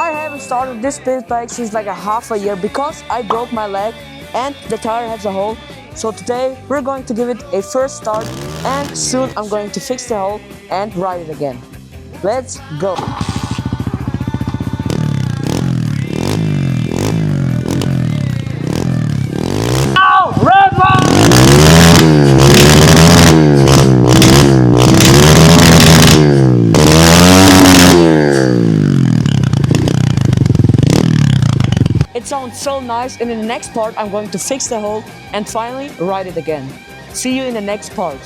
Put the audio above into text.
I haven't started this pit bike since like a half a year because I broke my leg and the tire has a hole. So today we're going to give it a first start and soon I'm going to fix the hole and ride it again. Let's go! It sounds so nice, and in the next part I'm going to fix the hole and finally ride it again. See you in the next part.